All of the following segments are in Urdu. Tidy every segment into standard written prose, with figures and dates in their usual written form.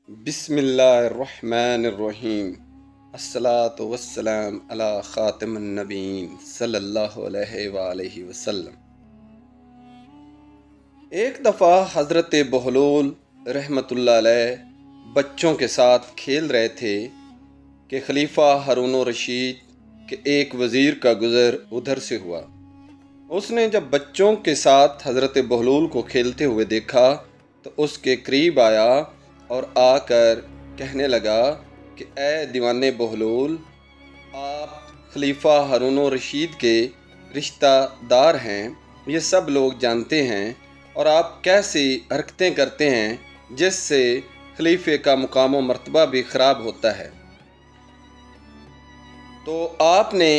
بسم اللہ الرحمن الرحیم۔ الصلاۃ والسلام علی خاتم النبیین صلی اللہ علیہ وآلہ وسلم۔ ایک دفعہ حضرت بہلول رحمۃ اللہ علیہ بچوں کے ساتھ کھیل رہے تھے کہ خلیفہ ہارون الرشید کے ایک وزیر کا گزر ادھر سے ہوا۔ اس نے جب بچوں کے ساتھ حضرت بہلول کو کھیلتے ہوئے دیکھا تو اس کے قریب آیا اور آ کر کہنے لگا کہ اے دیوانے بہلول، آپ خلیفہ ہارون الرشید کے رشتہ دار ہیں، یہ سب لوگ جانتے ہیں، اور آپ کیسی حرکتیں کرتے ہیں جس سے خلیفے کا مقام و مرتبہ بھی خراب ہوتا ہے، تو آپ نے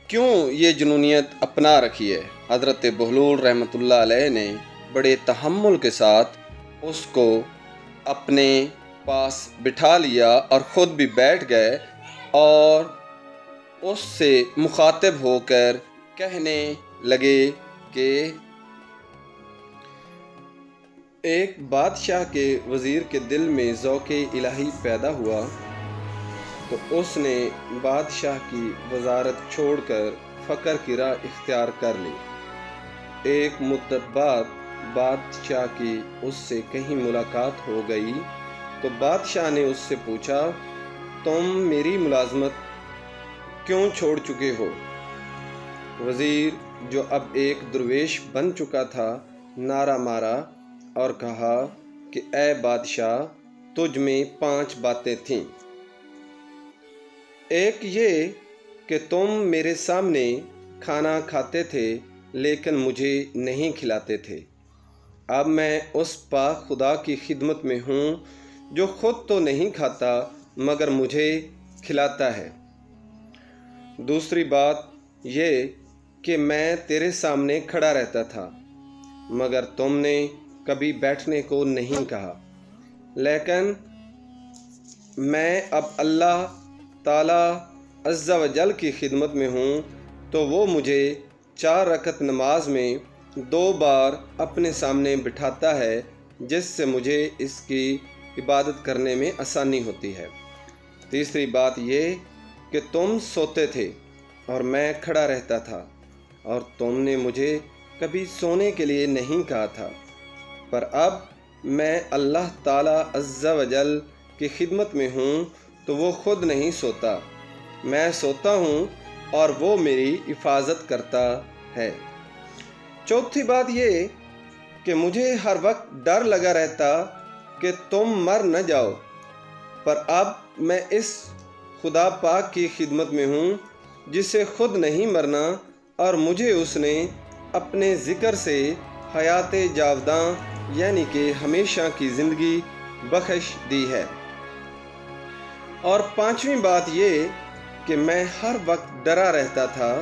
کیوں یہ جنونیت اپنا رکھی ہے؟ حضرت بہلول رحمۃ اللہ علیہ نے بڑے تحمل کے ساتھ اس کو اپنے پاس بٹھا لیا اور خود بھی بیٹھ گئے اور اس سے مخاطب ہو کر کہنے لگے کہ ایک بادشاہ کے وزیر کے دل میں ذوق الہی پیدا ہوا تو اس نے بادشاہ کی وزارت چھوڑ کر فقر کی راہ اختیار کر لی۔ ایک مدت بعد بادشاہ کی اس سے کہیں ملاقات ہو گئی تو بادشاہ نے اس سے پوچھا، تم میری ملازمت کیوں چھوڑ چکے ہو؟ وزیر جو اب ایک درویش بن چکا تھا نعرہ مارا اور کہا کہ اے بادشاہ، تجھ میں 5 باتیں تھیں۔ ایک یہ کہ تم میرے سامنے کھانا کھاتے تھے لیکن مجھے نہیں کھلاتے تھے۔ اب میں اس پاک خدا کی خدمت میں ہوں جو خود تو نہیں کھاتا مگر مجھے کھلاتا ہے۔ دوسری بات یہ کہ میں تیرے سامنے کھڑا رہتا تھا مگر تم نے کبھی بیٹھنے کو نہیں کہا، لیکن میں اب اللہ تعالی عز و جل کی خدمت میں ہوں تو وہ مجھے 4 رکعت نماز میں 2 بار اپنے سامنے بٹھاتا ہے، جس سے مجھے اس کی عبادت کرنے میں آسانی ہوتی ہے۔ تیسری بات یہ کہ تم سوتے تھے اور میں کھڑا رہتا تھا اور تم نے مجھے کبھی سونے کے لیے نہیں کہا تھا، پر اب میں اللہ تعالی عز و جل کی خدمت میں ہوں تو وہ خود نہیں سوتا، میں سوتا ہوں اور وہ میری حفاظت کرتا ہے۔ چوتھی بات یہ کہ مجھے ہر وقت ڈر لگا رہتا کہ تم مر نہ جاؤ، پر اب میں اس خدا پاک کی خدمت میں ہوں جسے خود نہیں مرنا اور مجھے اس نے اپنے ذکر سے حیات جاوداں یعنی کہ ہمیشہ کی زندگی بخش دی ہے۔ اور 5ویں بات یہ کہ میں ہر وقت ڈرا رہتا تھا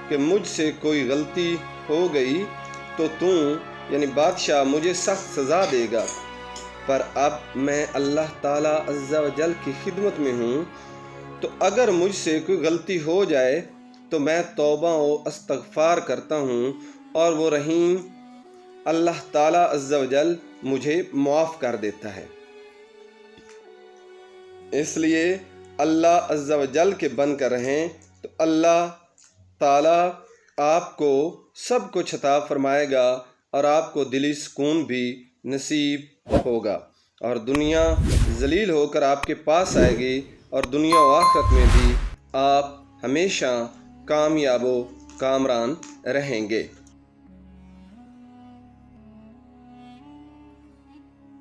کہ مجھ سے کوئی غلطی ہو گئی تو یعنی بادشاہ مجھے سخت سزا دے گا، پر اب میں اللہ تعالی عز و جل کی خدمت میں ہوں تو اگر مجھ سے کوئی غلطی ہو جائے تو میں توبہ و استغفار کرتا ہوں اور وہ رحیم اللہ تعالی عز و جل مجھے معاف کر دیتا ہے۔ اس لیے اللہ عز و جل کے بن کر رہیں تو اللہ تعالی آپ کو سب کچھ عطا فرمائے گا اور آپ کو دلی سکون بھی نصیب ہوگا، اور دنیا ذلیل ہو کر آپ کے پاس آئے گی اور دنیا و آخرت میں بھی آپ ہمیشہ کامیاب و کامران رہیں گے۔